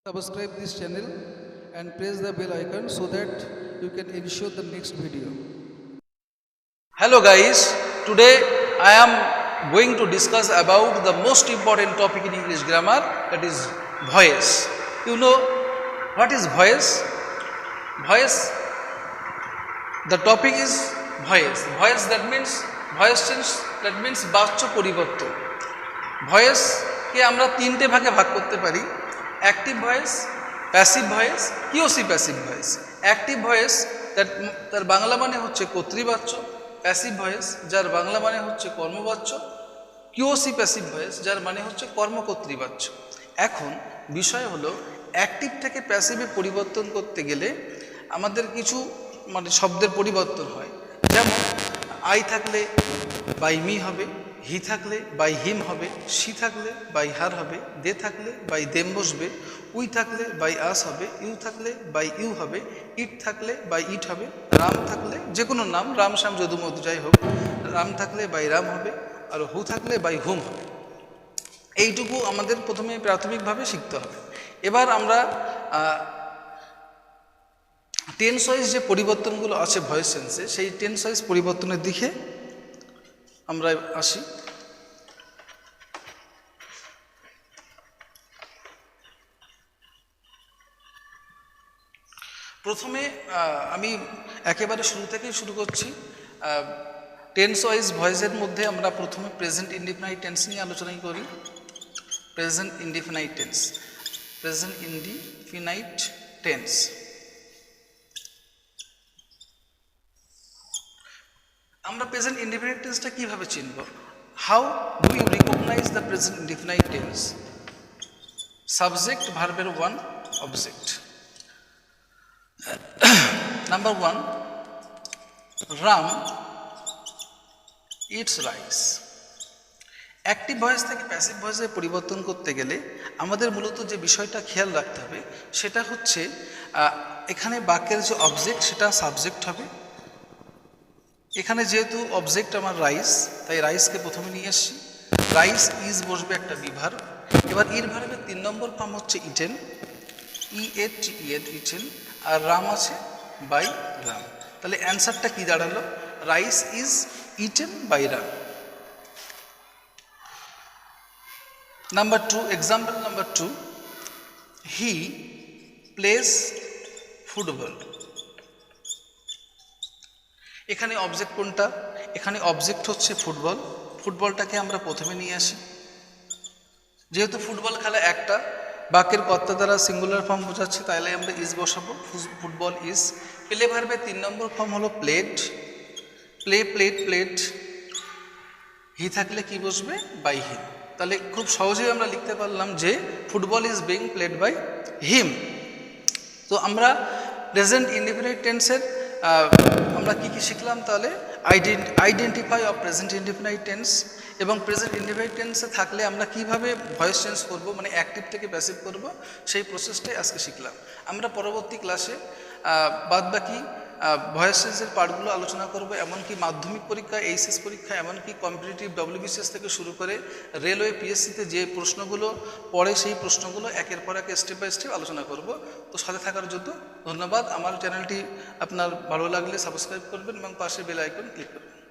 Subscribe this channel and press the bell icon so that you can ensure the next video. Hello guys, today I am going to discuss about the most important topic in English grammar, that is voice. You know what is voice? Voice, the topic is voice. Voice that means voice change, that means বাচ্য পরিবর্তন। Voice কে আমরা তিনটে ভাগে ভাগ করতে পারি: active voice, passive voice, কিওসি passive voice. Active voice তার বাংলা মানে হচ্ছে কর্তৃবাচ্য, প্যাসিভ ভয়েস যার বাংলা মানে হচ্ছে কর্মবাচ্য, কিওসি প্যাসিভ ভয়েস যার মানে হচ্ছে কর্মকর্তৃবাচ্য। এখন বিষয় হলো অ্যাক্টিভ থেকে প্যাসিভে পরিবর্তন করতে গেলে আমাদের কিছু শব্দের পরিবর্তন হয়। যেমন আই থাকলে বাই মি হবে, হি থাকলে বাই হিম হবে, সি থাকলে বাই হার হবে, দে থাকলে বাই দেম বসবে, উই থাকলে বাই আস হবে, ইউ থাকলে বাই ইউ হবে, ইট থাকলে বাই ইট হবে, রাম থাকলে যে কোনো নাম, রাম শ্যাম যদু মধু যাই হোক, রাম থাকলে বাই রাম হবে, আর হু থাকলে বাই হুম হবে। এইটুকু আমাদের প্রথমে প্রাথমিকভাবে শিখতে হবে। এবার আমরা টেন্স ওয়াইজ যে পরিবর্তনগুলো আছে ভয়েস সেন্সে, সেই টেন্স ওয়াইজ পরিবর্তনের দিকে আমরা আসি। প্রথমে আমি একেবারে শুরু থেকেই শুরু করছি। টেন্স ওয়াইজ ভয়েসের মধ্যে আমরা প্রথমে প্রেজেন্ট ইনডিফিনাইট টেন্স নিয়ে আলোচনা করি। Present indefinite tense, present indefinite tense. আমরা প্রেজেন্ট ইনডিফিনাইট টেন্সটা কীভাবে চিনব? How do you recognise the present indefinite tense? Subject ভার্বের one, object. Number one, Ram eats rice. Active voice থেকে প্যাসিভ ভয়েসে পরিবর্তন করতে গেলে আমাদের মূলত যে বিষয়টা খেয়াল রাখতে হবে সেটা হচ্ছে এখানে বাক্যের যে অবজেক্ট সেটা সাবজেক্ট হবে। এখানে যেহেতু অবজেক্ট আমার রাইস, তাই রাইসকে প্রথমে নিয়ে এসছি। রাইস ইজ বসবে একটা বিভার। এবার ইর ভার্বের 3 নম্বর ফর্ম হচ্ছে ইটেন, ইএন, ইটেন। আর রাম আছে বাই রাম। তাহলে অ্যান্সারটা কি দাঁড়ালো? Rice is eaten by Ram. Number two, example number two, he plays football. এখানে অবজেক্ট কোনটা? এখানে অবজেক্ট হচ্ছে ফুটবল। ফুটবলটাকে আমরা প্রথমে নিয়ে আসি। যেহেতু ফুটবল খেলা একটা, বাক্যের কর্তা দ্বারা সিঙ্গুলার ফর্ম বোঝাচ্ছে, তাইলে আমরা ইজ বসাবো। Football is. প্লে ভার্বের 3 নম্বর ফর্ম হলো played. Play, played, played. He থাকলে কি বসবে? By him. তাহলে খুব সহজেই আমরা লিখতে পারলাম যে football is being played by him. তো আমরা প্রেজেন্ট ইনডিফিনাইট টেন্সের আমরা কি শিখলাম? তাহলে identify of present indefinite tense, এবং প্রেজেন্ট ইনডিফিনাইট টেন্সে থাকলে আমরা কিভাবে ভয়েস চেঞ্জ করব, মানে অ্যাক্টিভ থেকে প্যাসিভ করব, সেই প্রসেসটাই আজকে শিখলাম। আমরা পরবর্তী ক্লাসে বাদবাকি ভয়েস চেঞ্জের পার্টগুলো আলোচনা করব। এমনকি মাধ্যমিক পরীক্ষা, এইচএস পরীক্ষা, এমনকি কম্পিটিটিভ ডব্লিউবিসিএস থেকে শুরু করে রেলওয়ে, পিএসসিতে যে প্রশ্নগুলো পড়ে সেই প্রশ্নগুলো একের পর এক স্টেপ বাই স্টেপ আলোচনা করব। তো সাথে থাকার জন্য ধন্যবাদ। আমার চ্যানেলটি আপনার ভালো লাগলে সাবস্ক্রাইব করবেন এবং পাশে বেল আইকন ক্লিক করবেন।